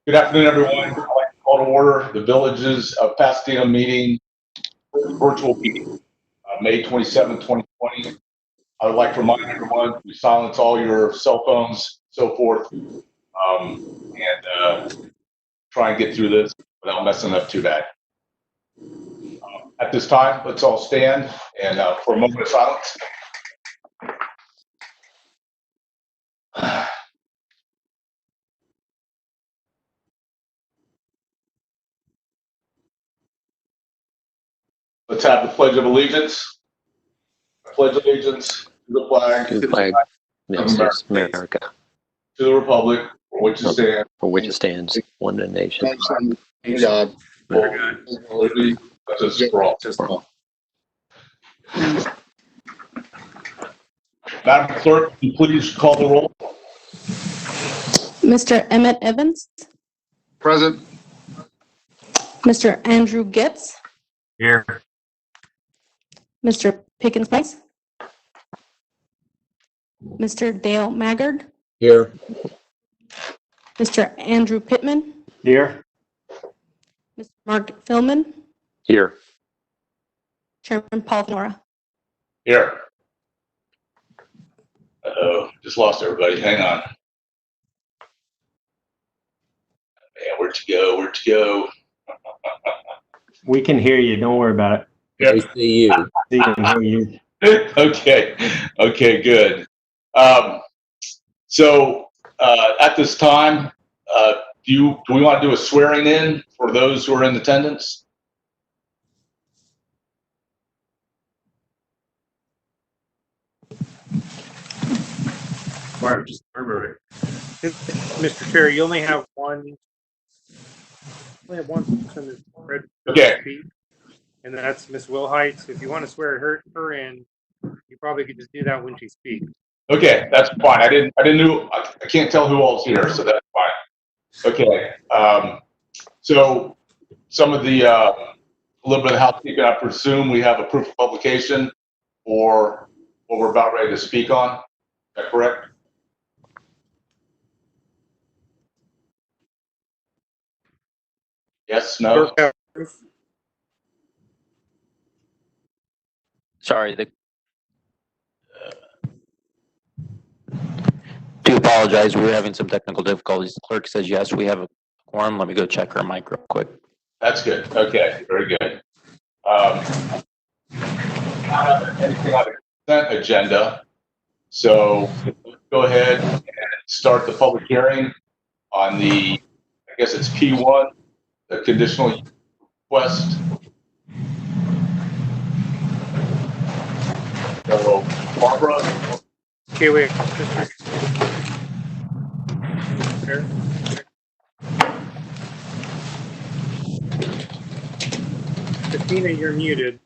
Good afternoon, everyone. I'd like to call to order the Villages of Pasadena meeting, virtual meeting, May 27, 2020. I would like to remind everyone to silence all your cell phones, so forth, and try and get through this without messing up too bad. At this time, let's all stand and for a moment of silence. Let's have the Pledge of Allegiance. I pledge allegiance to the flag, to the flag of America, to the republic for which it stands, one nation, God. liberty, justice for all. Madam Clerk, can you please call the roll? Mr. Emmett Evans, Present. Mr. Andrew Getz, Here. Mr. Pickens Price, Mr. Dale Maggard, Here. Mr. Andrew Pittman, Here. Mr. Mark Philman, Here. Chairman Paul Nora. Here. Uh-oh, just lost everybody. Hang on. Man, where'd you go? Where'd you go? We can hear you. Don't worry about it. Yeah. We see you. We can hear you. Okay, good. So at this time, do we want to do a swearing in for those who are in attendance? Mark, just remember it. Mr. Chair, you only have one person that's ready to speak, and that's Ms. Wilhite. If you want to swear her in, you probably could just do that when she speaks. Okay, that's fine. I didn't know. I can't tell who all's here, so that's fine. Okay. So some of the a little bit of housekeeping. I presume we have a proof of publication for what we're about ready to speak on. Is that correct? Yes. No. Sorry, do apologize. We're having some technical difficulties. The clerk says yes, we have a quorum. Let me go check her mic real quick. That's good. Okay, very good. Anything on the consent agenda? So let's go ahead and start the public hearing on the, I guess it's P1, the conditional request. So Barbara. Okay, wait. Christina, you're muted.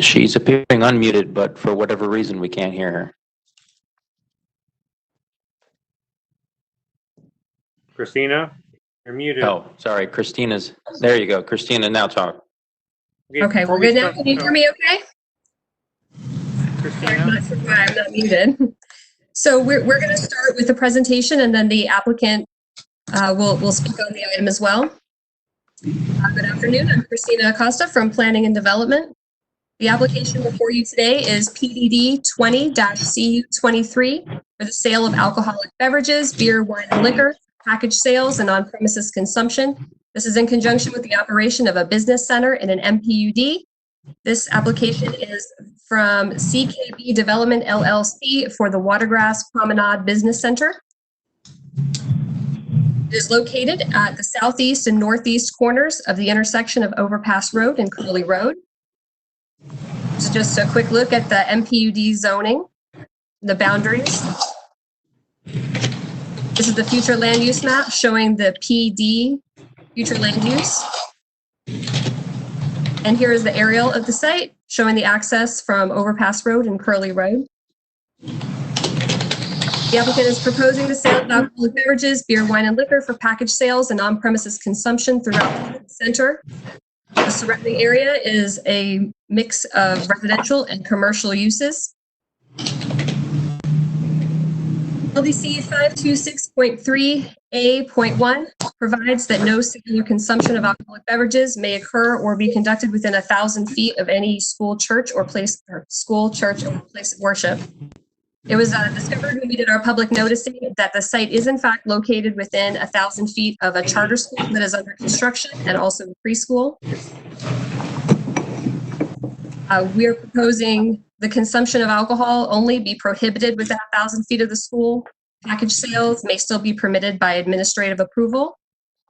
She's appearing unmuted, but for whatever reason, we can't hear her. Christina, you're muted. Oh, sorry. Christina's, there you go. Christina, now talk. Okay, we're good now. Can you hear me okay? Christina? I'm not sure why I'm not muted. So we're going to start with the presentation, and then the applicant will speak on the item as well. Good afternoon. I'm Christina Acosta from Planning and Development. The application before you today is PDD 20-CU23 for the sale of alcoholic beverages, beer, wine, and liquor, package sales, and on-premises consumption. This is in conjunction with the operation of a business center in an MPUD. This application is from CKB Development LLC for the Watergrass Promenade Business Center. It is located at the southeast and northeast corners of the intersection of Overpass Road and Curly Road. So just a quick look at the MPUD zoning, the boundaries. This is the future land use map showing the PD future land use. And here is the aerial of the site showing the access from Overpass Road and Curly Road. The applicant is proposing the sale of alcoholic beverages, beer, wine, and liquor for package sales and on-premises consumption throughout the center. The surrounding area is a mix of residential and commercial uses. LDC 526.3A.1 provides that no singular consumption of alcoholic beverages may occur or be conducted within 1,000 feet of any school, church, or place of worship. It was discovered when we did our public noticing that the site is in fact located within 1,000 feet of a charter school that is under construction and also a preschool. We are proposing the consumption of alcohol only be prohibited within 1,000 feet of the school. Package sales may still be permitted by administrative approval.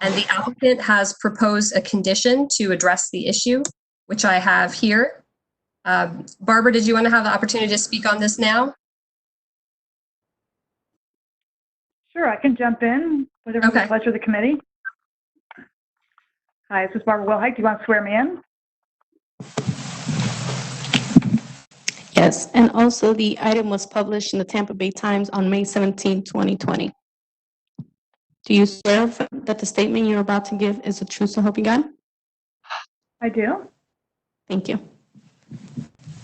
And the applicant has proposed a condition to address the issue, which I have here. Barbara, did you want to have the opportunity to speak on this now? Sure, I can jump in, whatever the pleasure of the committee. Hi, this is Barbara Wilhite. Do you want to swear me in? Yes, and also the item was published in the Tampa Bay Times on May 17, 2020. Do you swear that the statement you're about to give is the truth, so help you God? I do. Thank you.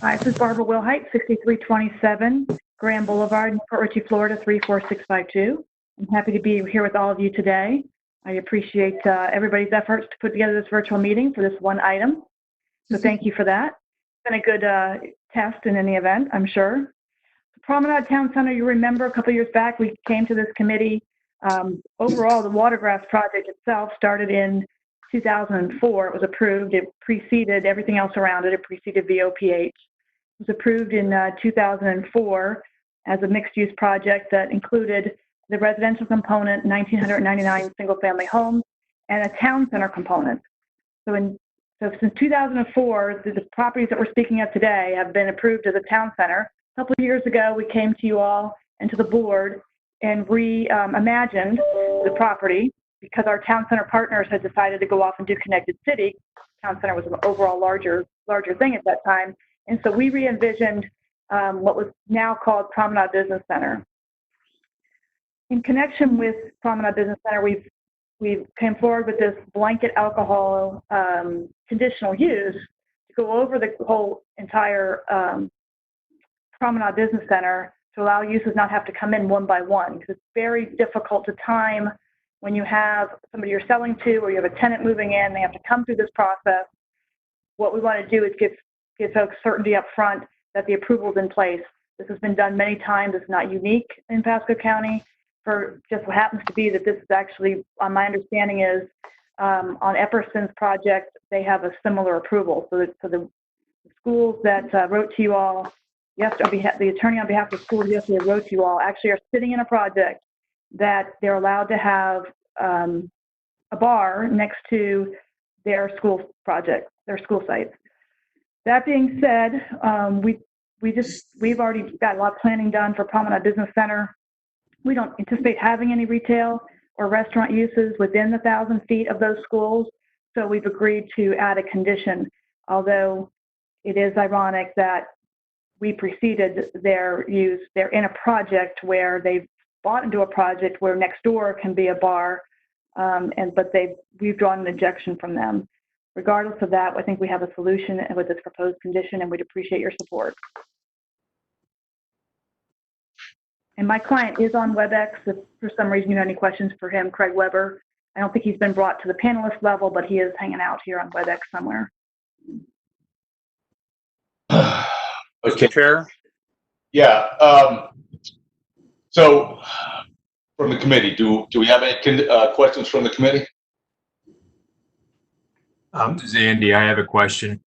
Hi, this is Barbara Wilhite, 6327 Grand Boulevard, Newport Richey, Florida, 34652. I'm happy to be here with all of you today. I appreciate everybody's efforts to put together this virtual meeting for this one item. So thank you for that. It's been a good test in any event, I'm sure. Promenade Town Center, you remember a couple years back, we came to this committee. Overall, the Watergrass project itself started in 2004. It was approved. It preceded everything else around it. It preceded VOPH. It was approved in 2004 as a mixed-use project that included the residential component, 1,999 single-family homes, and a town center component. So since 2004, the properties that we're speaking of today have been approved as a town center. A couple of years ago, we came to you all and to the board and reimagined the property because our town center partners had decided to go off and do Connected City. Town center was an overall larger thing at that time. And so we re-envisioned what was now called Promenade Business Center. In connection with Promenade Business Center, we've came forward with this blanket alcohol conditional use to go over the whole entire Promenade Business Center to allow users not have to come in one by one, because it's very difficult to time when you have somebody you're selling to or you have a tenant moving in, they have to come through this process. What we want to do is give folks certainty up front that the approval is in place. This has been done many times. It's not unique in Pasco County. For just what happens to be that this is actually, my understanding is, on Epperson's project, they have a similar approval. So the schools that wrote to you all, the attorney on behalf of the schools yesterday wrote to you all, actually are sitting in a project that they're allowed to have a bar next to their school project, their school sites. That being said, we've already got a lot of planning done for Promenade Business Center. We don't anticipate having any retail or restaurant uses within the 1,000 feet of those schools. So we've agreed to add a condition, although it is ironic that we preceded their use. They're in a project where they've bought into a project where next door can be a bar, but we've drawn an objection from them. Regardless of that, I think we have a solution with this proposed condition, and we'd appreciate your support. And my client is on WebEx. If for some reason you have any questions for him, Craig Weber. I don't think he's been brought to the panelist level, but he is hanging out here on WebEx somewhere. Okay. Chair? Yeah. So from the committee, do we have any questions from the committee? This is Andy. I have a question.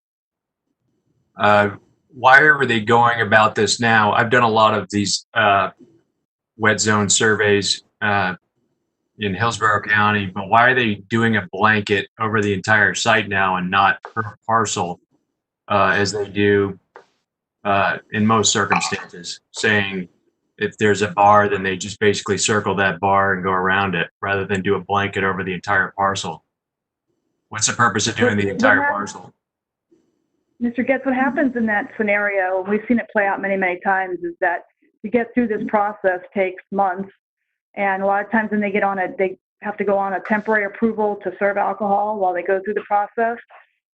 Why are they going about this now? I've done a lot of these wet zone surveys in Hillsborough County, but why are they doing a blanket over the entire site now and not per parcel as they do in most circumstances, saying if there's a bar, then they just basically circle that bar and go around it rather than do a blanket over the entire parcel? What's the purpose of doing the entire parcel? Mr. Getz, what happens in that scenario, we've seen it play out many, many times, is that to get through this process takes months. And a lot of times when they have to go on a temporary approval to serve alcohol while they go through the process.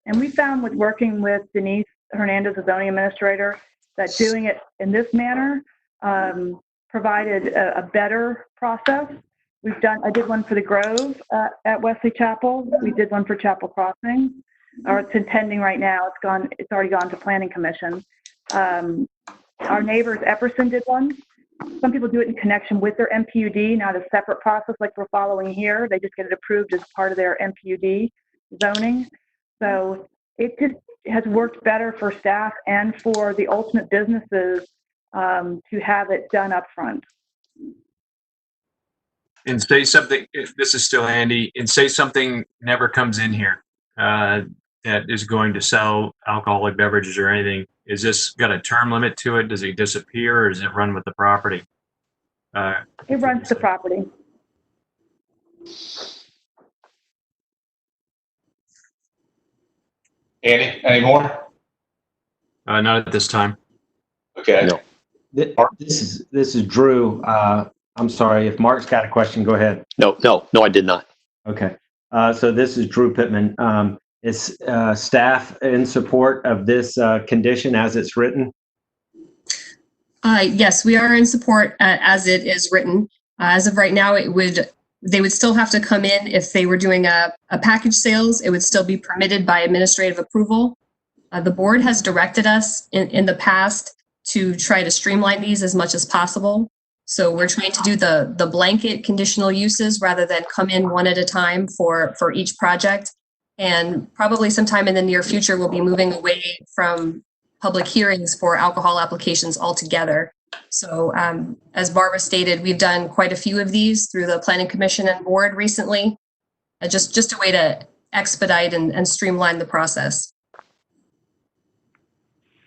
And we found with working with Denise Hernandez, the zoning administrator, that doing it in this manner provided a better process. I did one for the Grove at Wesley Chapel. We did one for Chapel Crossing, or it's pending right now. It's already gone to Planning Commission. Our neighbors, Epperson, did one. Some people do it in connection with their MPUD, not a separate process like we're following here. They just get it approved as part of their MPUD zoning. So it just has worked better for staff and for the ultimate businesses to have it done up front. And say something, if this is still Andy, and say something never comes in here that is going to sell alcoholic beverages or anything. Is this got a term limit to it? Does it disappear, or does it run with the property? It runs the property. Andy, any more? Not at this time. Okay. No. This is Drew. I'm sorry, if Mark's got a question, go ahead. No, I did not. Okay. So this is Drew Pittman. Is staff in support of this condition as it's written? Yes, we are in support as it is written. As of right now, they would still have to come in if they were doing a package sales. It would still be permitted by administrative approval. The board has directed us in the past to try to streamline these as much as possible. So we're trying to do the blanket conditional uses rather than come in one at a time for each project. And probably sometime in the near future, we'll be moving away from public hearings for alcohol applications altogether. So as Barbara stated, we've done quite a few of these through the Planning Commission and board recently. Just a way to expedite and streamline the process.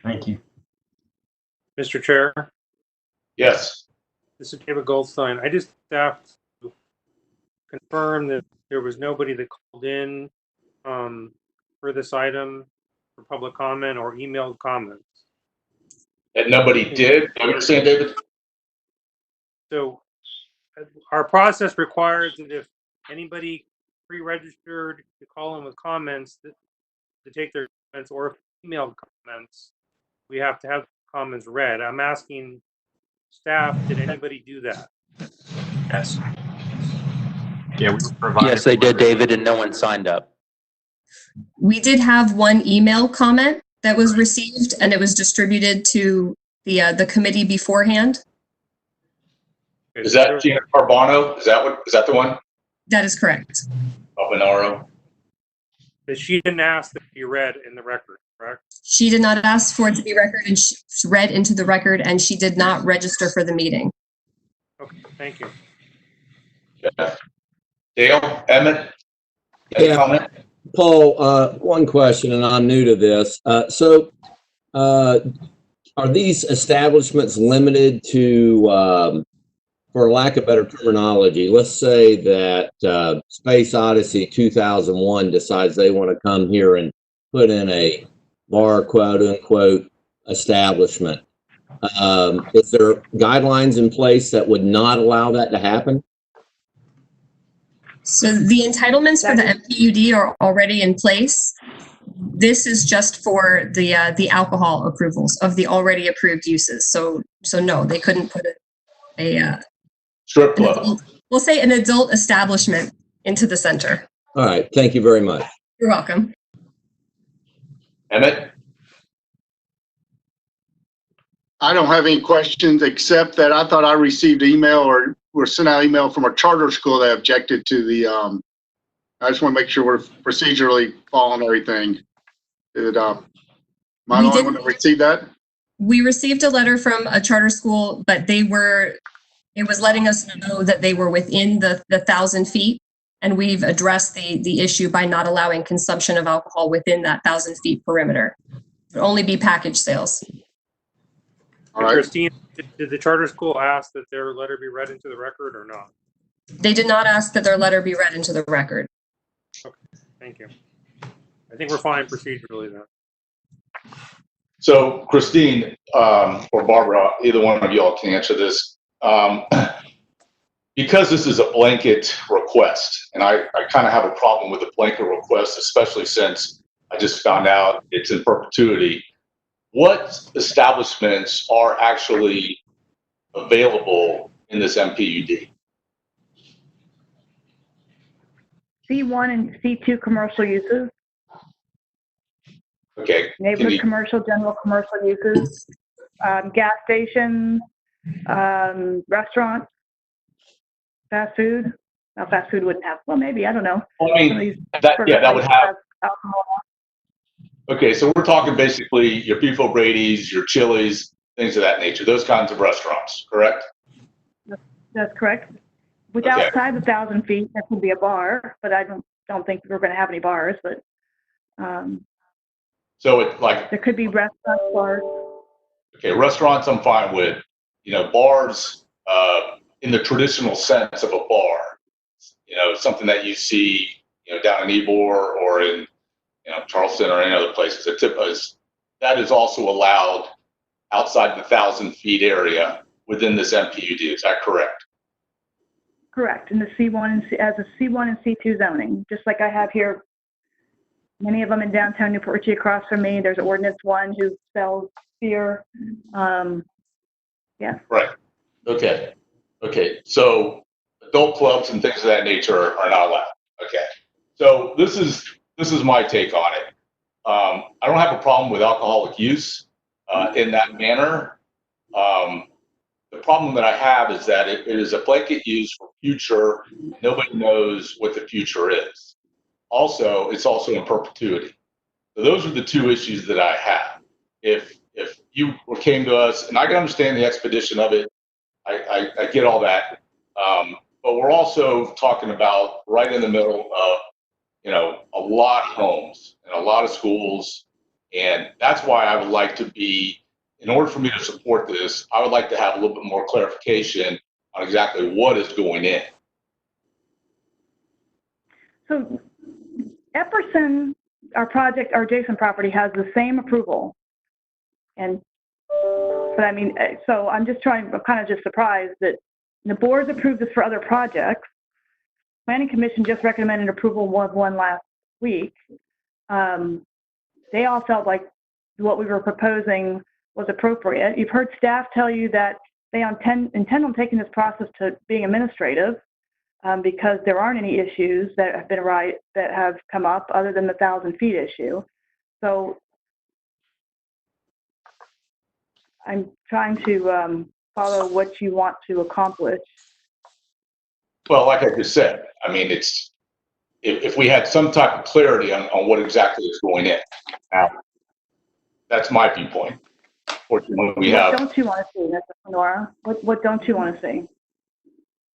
Thank you. Mr. Chair, Yes. this is David Goldstein. I just have to confirm that there was nobody that called in for this item for public comment or emailed comments. And nobody did. You understand, David? So our process requires that if anybody pre-registered to call in with comments to take their comments, or if emailed comments, we have to have comments read. I'm asking staff, did anybody do that? Yes. Yeah, we provided. Yes, they did, David, and no one signed up. We did have one email comment that was received, and it was distributed to the committee beforehand. Is that Gina Carbano? Is that the one? That is correct. Albanaro? But she didn't ask that be read in the record, correct? She did not ask for it to be read into the record, and she did not register for the meeting. Okay, thank you. Yeah. Dale, Emmett, any Yeah. comment? Paul, one question, and I'm new to this. Are these establishments limited to, for lack of better terminology, let's say that Space Odyssey 2001 decides they want to come here and put in a bar, quote unquote, establishment. Is there guidelines in place that would not allow that to happen? So the entitlements for the MPUD are already in place. This is just for the alcohol approvals of the already approved uses. So no, they couldn't put a Strip club. we'll say an adult establishment into the center. All right, thank you very much. You're welcome. Emmett? I don't have any questions except that I thought I received email or were sent out email from a charter school that objected to the, I just want to make sure we're procedurally following everything. Am I the only one that received that? We received a letter from a charter school, but it was letting us know that they were within the 1,000 feet. And we've addressed the issue by not allowing consumption of alcohol within that 1,000 feet perimeter. It would only be package sales. All right. Christine, did the charter school ask that their letter be read into the record or not? They did not ask that their letter be read into the record. Okay, thank you. I think we're fine procedurally then. So Christine, or Barbara, either one of y'all can answer this. Because this is a blanket request, and I kind of have a problem with a blanket request, especially since I just found out it's in perpetuity. What establishments are actually available in this MPUD? C1 and C2 commercial uses, Okay. Can neighborhood you, commercial, general commercial uses, gas stations, restaurants, fast food. Now, fast food wouldn't have, well, maybe, I don't know. I Some of mean, these that would places have. alcohol. Okay, so we're talking basically your Beef O'Brady's, your Chili's, things of that nature, those kinds of restaurants, correct? That's correct. With Okay. outside the 1,000 feet, there could be a bar, but I don't think we're going to have any bars. But So it like, there could be restaurants, bars. okay, restaurants I'm fine with. You know, bars in the traditional sense of a bar. You know, something that you see, you know, down in Ybor or in, you know, Charleston or any other places. That is also allowed outside the 1,000 feet area within this MPUD. Is that correct? Correct. In the C1 and as a C1 and C2 zoning, just like I have here. Many of them in downtown Newport Richey across from me. There's Ordinance 1 who sells beer. Yeah. Right. Okay. Okay. So adult clubs and things of that nature are not allowed. Okay. So this is my take on it. I don't have a problem with alcoholic use in that manner. The problem that I have is that it is a blanket use for future. Nobody knows what the future is. Also, it's also in perpetuity. So those are the two issues that I have. If you came to us, and I can understand the expedition of it, I get all that. But we're also talking about right in the middle of, you know, a lot of homes and a lot of schools. And that's why I would like to be, in order for me to support this, I would like to have a little bit more clarification on exactly what is going in. So Epperson, our adjacent property has the same approval. But I mean, so I'm kind of just surprised that the board's approved this for other projects. Planning Commission just recommended approval of one last week. They all felt like what we were proposing was appropriate. You've heard staff tell you that they intend on taking this process to being administrative because there aren't any issues that have come up other than the 1,000 feet issue. So I'm trying to follow what you want to accomplish. Well, like I just said, I mean, if we had some type of clarity on what exactly is going in. Now, that's my viewpoint. Fortunately, What don't you want to see, Mr. Sonora? What don't you want to see?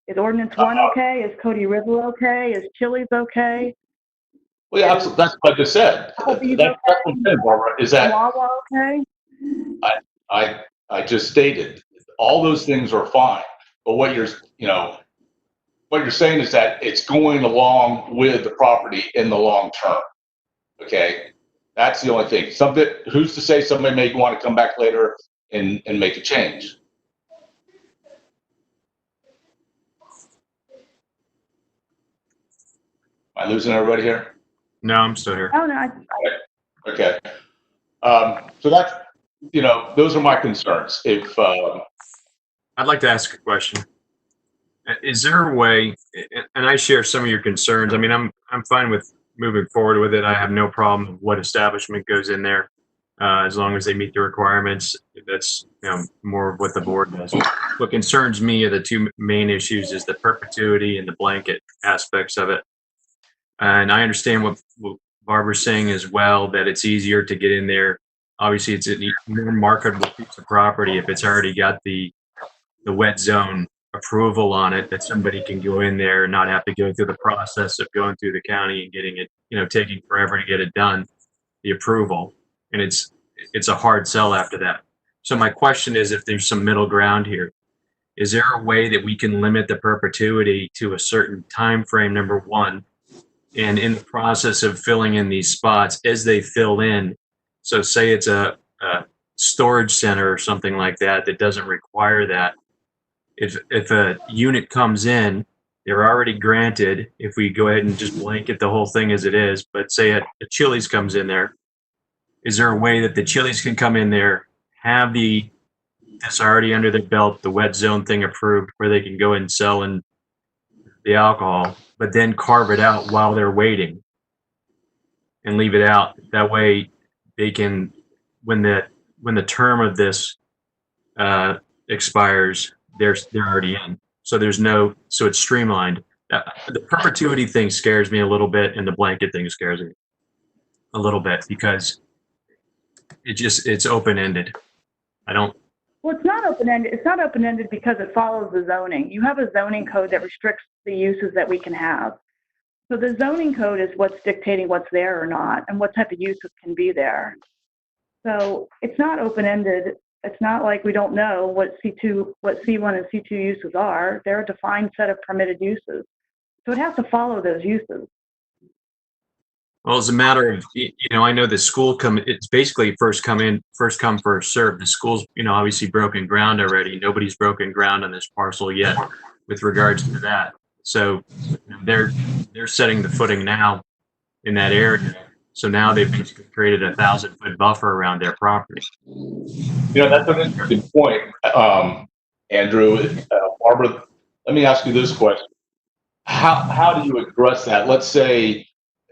Is Ordinance 1 okay? Is Cody River okay? Is Chili's okay? Well, yeah, that's what I just said. That's what I'm saying, Barbara, is that Wawa okay? I just stated all those things are fine, but what you're saying is that it's going along with the property in the long term. Okay, that's the only thing. Who's to say somebody may want to come back later and make a change? Am I losing everybody here? No, I'm still here. Oh, no. Okay. So that's, those are my concerns. I'd like to ask a question. Is there a way, and I share some of your concerns. I mean, I'm fine with moving forward with it. I have no problem with what establishment goes in there, as long as they meet the requirements. That's more of what the board does. What concerns me are the two main issues: is the perpetuity and the blanket aspects of it. And I understand what Barbara's saying as well, that it's easier to get in there. Obviously, it's a more marketable piece of property if it's already got the wet zone approval on it, that somebody can go in there and not have to go through the process of going through the county and getting it, taking forever to get it done, the approval. And it's a hard sell after that. So my question is, if there's some middle ground here, is there a way that we can limit the perpetuity to a certain time frame, number one, and in the process of filling in these spots, as they fill in, so say it's a storage center or something like that that doesn't require that. If a unit comes in They're already granted if we go ahead and just blanket the whole thing as it is. But say a Chili's comes in there, is there a way that the Chili's can come in there, have this already under their belt, the wet zone thing approved, where they can go and sell in the alcohol, but then carve it out while they're waiting and leave it out? That way they can, when the term of this expires, they're already in. So so it's streamlined. The perpetuity thing scares me a little bit, and the blanket thing scares me a little bit because it's open-ended. Well, it's not open-ended. It's not open-ended because it follows the zoning. You have a zoning code that restricts the uses that we can have. So the zoning code is what's dictating what's there or not and what type of uses can be there. So it's not open-ended. It's not like we don't know what C1 and C2 uses are. They're a defined set of permitted uses. So it has to follow those uses. Well, it's a matter of, I know the school it's basically first come, first serve. The school's, obviously broken ground already. Nobody's broken ground on this parcel yet with regards to that. So they're setting the footing now in that area. So now they've basically created a 1,000-foot buffer around their property. That's an interesting point, Andrew. Barbara, let me ask you this question. How do you address that? Let's say,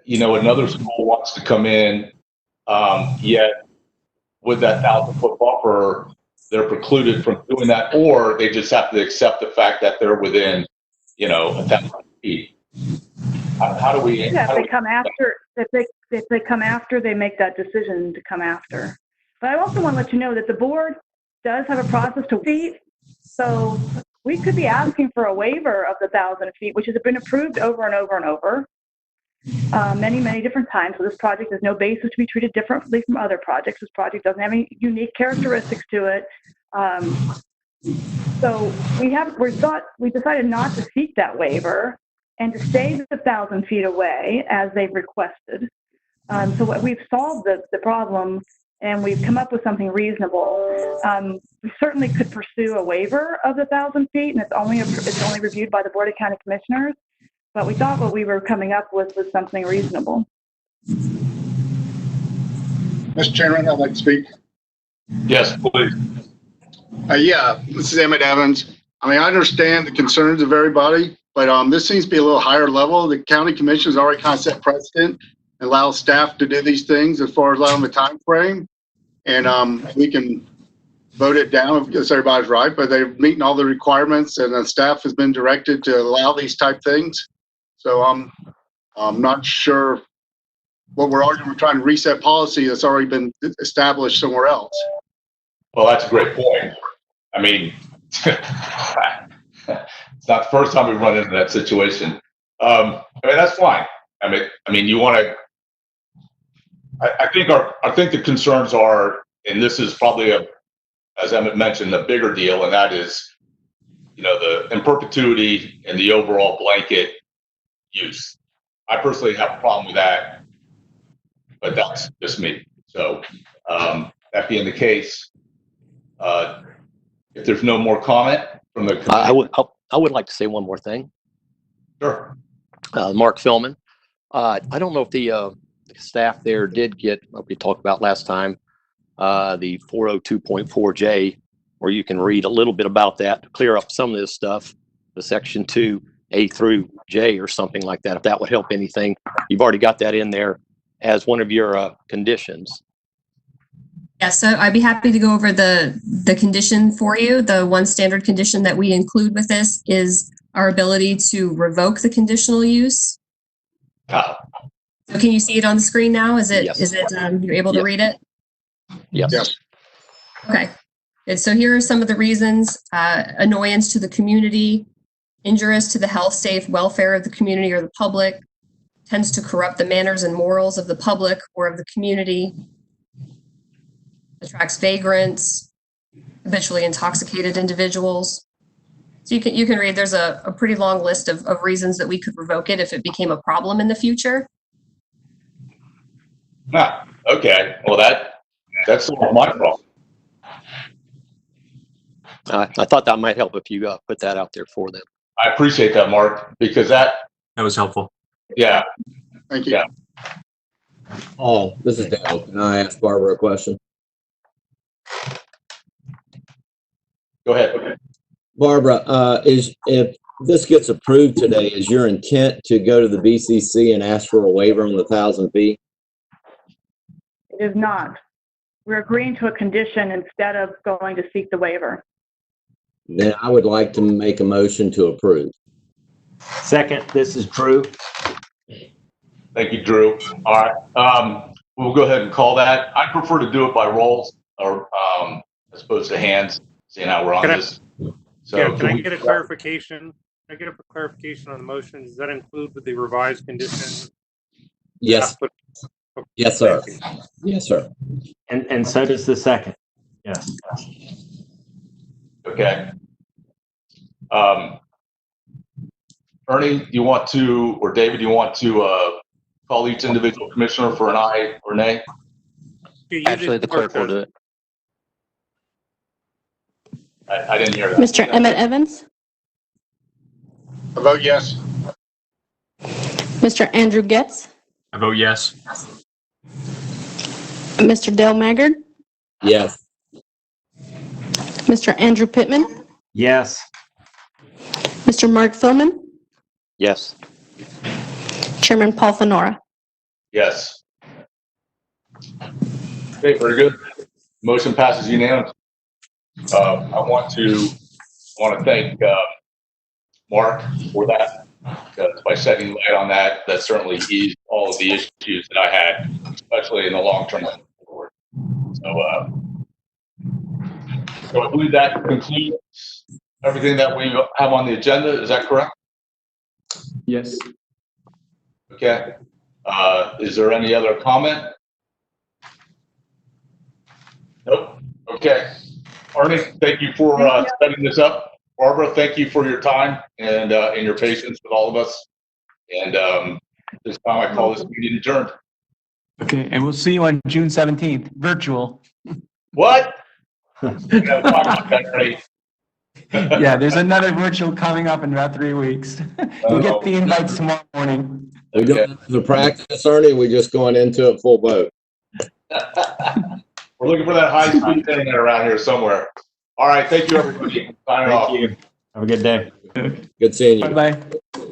another school wants to come in, yet with that 1,000-foot buffer, they're precluded from doing that, or they just have to accept the fact that they're within, 1,000 feet. How do we? Yeah, if they come after, they make that decision to come after. But I also want to let you know that the board does have a process to feet. So we could be asking for a waiver of the 1,000 feet, which has been approved over and over and over, many, many different times. So this project has no basis to be treated differently from other projects. This project doesn't have any unique characteristics to it. So we decided not to seek that waiver and to stay the 1,000 feet away as they've requested. So we've solved the problem and we've come up with something reasonable. We certainly could pursue a waiver of the 1,000 feet, and it's only reviewed by the Board of County Commissioners. But we thought what we were coming up with was something reasonable. Mr. Chairman, I'd like to speak. Yes, please. Yeah, this is Emmett Evans. I understand the concerns of everybody, but this seems to be a little higher level. The county commission has already kind of set precedent and allow staff to do these things as far as allowing the time frame. And we can vote it down because everybody's right, but they're meeting all the requirements and the staff has been directed to allow these type things. So I'm not sure what we're arguing. We're trying to reset policy that's already been established somewhere else. Well, that's a great point. It's not the first time we've run into that situation. That's fine. You want to. I think the concerns are, and this is probably as Emmett mentioned, a bigger deal, and that is, the in perpetuity and the overall blanket use. I personally have a problem with that, but that's just me. So that being the case, if there's no more comment from the committee. I would like to say one more thing. Sure. Mark Philman. I don't know if the staff there did get what we talked about last time, the 402.4J, where you can read a little bit about that to clear up some of this stuff, the section 2A through J or something like that, if that would help anything. You've already got that in there as one of your conditions. Yes, so I'd be happy to go over the condition for you. The one standard condition that we include with this is our ability to revoke the conditional use. So can you see it on the screen now? Is it you're able to read it? Yes. Okay. And so here are some of the reasons: annoyance to the community, injurious to the health, safe, welfare of the community or the public, tends to corrupt the manners and morals of the public or of the community, attracts vagrants, habitually intoxicated individuals. So you can read, there's a pretty long list of reasons that we could revoke it if it became a problem in the future. Okay. Well, that's my problem. I thought that might help if you put that out there for them. I appreciate that, Mark, because that was helpful. yeah. Thank you. Yeah. Oh, this is Dale. Can I ask Barbara a question? Go ahead. Barbara, if this gets approved today, is your intent to go to the BCC and ask for a waiver on the 1,000 feet? It is not. We're agreeing to a condition instead of going to seek the waiver. Then I would like to make a motion to approve. Second, this is Drew. Thank you, Drew. All right. We'll go ahead and call that. I prefer to do it by rolls or as opposed to hands, seeing how we're on this. So Yeah, can I get a clarification? Can I get a clarification on the motion? Does that include with the revised condition? Yes. Yes, sir. Yes, sir. And so does the second. Yes. Okay. Ernie, do you want to, or David, do you want to call each individual commissioner for an aye or nay? Actually, the clerk will do it. I didn't hear that. Mr. Emmett Evans, I vote yes. Mr. Andrew Getz, I vote yes. Mr. Dale Maggard, Yes. Mr. Andrew Pittman, Yes. Mr. Mark Philman, Yes. Chairman Paul Fenora. Yes. Okay, very good. Motion passes unanimously. I want to thank Mark for that, because by shedding light on that, that certainly eased all of the issues that I had, especially in the long term. So I believe that concludes everything that we have on the agenda. Is that correct? Yes. Okay. Is there any other comment? Nope. Okay. Arnie, thank you for setting this up. Barbara, thank you for your time and your patience with all of us. And this time I call this meeting adjourned. Okay, and we'll see you on June 17th, virtual. What? We gotta talk about that, Ernie. Yeah, there's another virtual coming up in about 3 weeks. You'll get the invites tomorrow morning. Are we doing the practice, Ernie? Or are we just going into it full boat? We're looking for that high-speed internet around here somewhere. All right, thank you, everybody. Signing off. Thank you. Have a good day. Good seeing you. Bye-bye.